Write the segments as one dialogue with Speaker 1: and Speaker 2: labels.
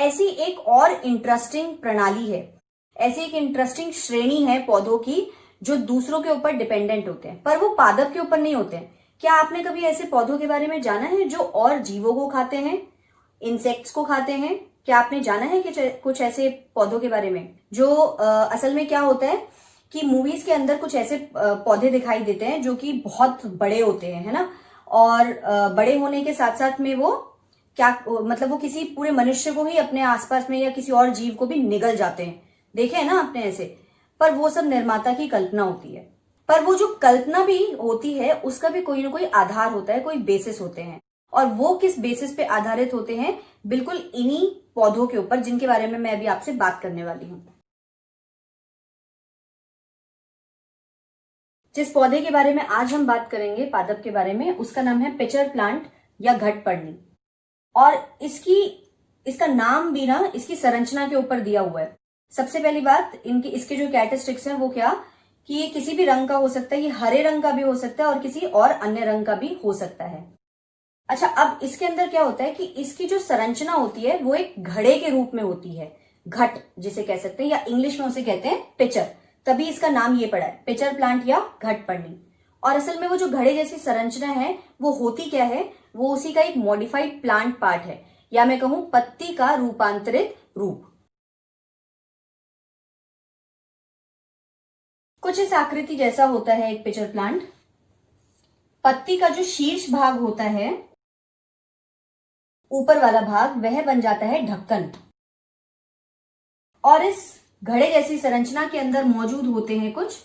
Speaker 1: ऐसी एक और इंटरेस्टिंग प्रणाली है, ऐसी एक इंटरेस्टिंग श्रेणी है पौधों की जो दूसरों के ऊपर डिपेंडेंट होते हैं, पर वो पादप के ऊपर नहीं होते हैं। क्या आपने कभी ऐसे पौधों के बारे में जाना है जो और जीवों को खाते हैं, इंसेक्ट्स को खाते हैं? क्या आपने जाना है कि कुछ ऐसे पौधों के बारे में जो असल में क्या होता है कि मूवीज के अंदर कुछ ऐसे पौधे दिखाई देते हैं जो कि बहुत बड़े होते हैं, है ना, और बड़े होने के साथ साथ में वो क्या मतलब वो किसी पूरे मनुष्य को ही अपने आसपास में या किसी और जीव को भी निगल जाते हैं। देखे है ना आपने ऐसे? पर वो सब निर्माता की कल्पना होती है। पर वो जो कल्पना भी होती है उसका भी कोई ना कोई आधार होता है, कोई बेसिस होते हैं, और वो किस बेसिस पे आधारित होते हैं? बिल्कुल इन्हीं पौधों के ऊपर, जिनके बारे में मैं अभी आपसे बात करने वाली हूं। जिस पौधे के बारे में आज हम बात करेंगे, पादप के बारे में, उसका नाम है पिचर प्लांट या घटपर्णी। और इसका नाम भी ना इसकी संरचना के ऊपर दिया हुआ है। सबसे पहली बात, इसके जो कैरेक्टरिस्टिक्स हैं वो क्या कि ये किसी भी रंग का हो सकता है, ये हरे रंग का भी हो सकता है और किसी और अन्य रंग का भी हो सकता है। अच्छा, अब इसके अंदर क्या होता है कि इसकी जो संरचना होती है वो एक घड़े के रूप में होती है, घट जिसे कह सकते हैं, या इंग्लिश में उसे कहते हैं पिचर, तभी इसका नाम ये पड़ा है, पिचर प्लांट या घटपर्णी। और असल में वो जो घड़े जैसी संरचना है वो होती क्या है? वो उसी का एक मॉडिफाइड प्लांट पार्ट है, या मैं कहूं पत्ती का रूपांतरित रूप। कुछ इस आकृति जैसा होता है एक पिचर प्लांट। पत्ती का जो शीर्ष भाग होता है, ऊपर वाला भाग, वह बन जाता है ढक्कन। और इस घड़े जैसी संरचना के अंदर मौजूद होते हैं कुछ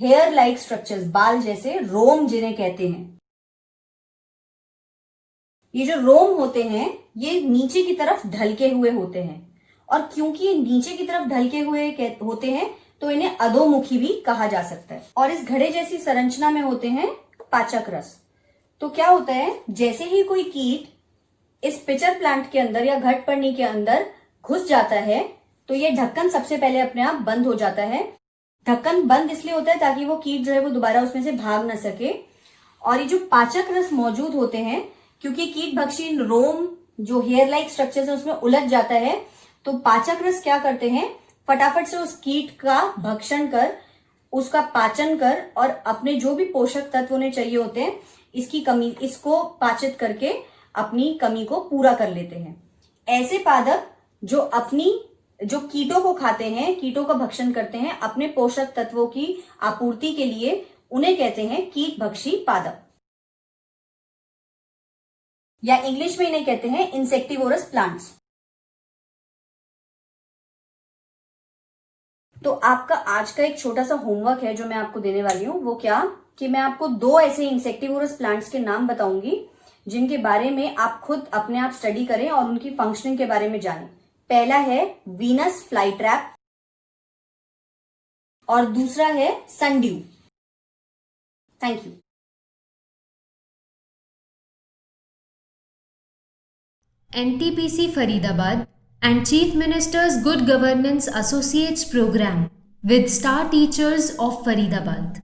Speaker 1: हेयर लाइक स्ट्रक्चर्स, बाल जैसे रोम जिन्हें कहते हैं। ये जो रोम होते हैं ये नीचे की तरफ ढलके हुए होते हैं, और क्योंकि ये नीचे की तरफ ढलके हुए होते हैं तो इन्हें अधोमुखी भी कहा जा सकता है। और इस घड़े जैसी संरचना में होते हैं पाचक रस। तो क्या होता है, जैसे ही कोई कीट इस पिचर प्लांट के अंदर या घटपर्णी के अंदर घुस जाता है तो ये ढक्कन सबसे पहले अपने आप बंद हो जाता है। ढक्कन बंद इसलिए होता है ताकि वो कीट जो है वो दोबारा उसमें से भाग न सके। और ये जो पाचक रस मौजूद होते हैं, क्योंकि कीट भक्षी रोम जो हेयर लाइक स्ट्रक्चर है उसमें उलझ जाता है, तो पाचक रस क्या करते हैं, फटाफट से उस कीट का भक्षण कर, उसका पाचन कर, और अपने जो भी पोषक तत्व उन्हें चाहिए होते हैं इसको पाचित करके अपनी कमी को पूरा कर लेते हैं। ऐसे पादप जो कीटों को खाते हैं, कीटों का भक्षण करते हैं अपने पोषक तत्वों की आपूर्ति के लिए, उन्हें कहते हैं कीट भक्षी पादप, या इंग्लिश में इन्हें कहते हैं इंसेक्टिवोरस प्लांट्स। तो आपका आज का एक छोटा सा होमवर्क है जो मैं आपको देने वाली हूं, वो क्या कि मैं आपको 2 ऐसे इंसेक्टिवोरस प्लांट्स के नाम बताऊंगी जिनके बारे में आप खुद अपने आप स्टडी करें और उनकी फंक्शनिंग के बारे में जानें। पहला है वीनस फ्लाई ट्रैप और दूसरा है sundew. Thank you.
Speaker 2: NTPC Faridabad and Chief Minister's Good Governance Associates Program with Star Teachers of Faridabad.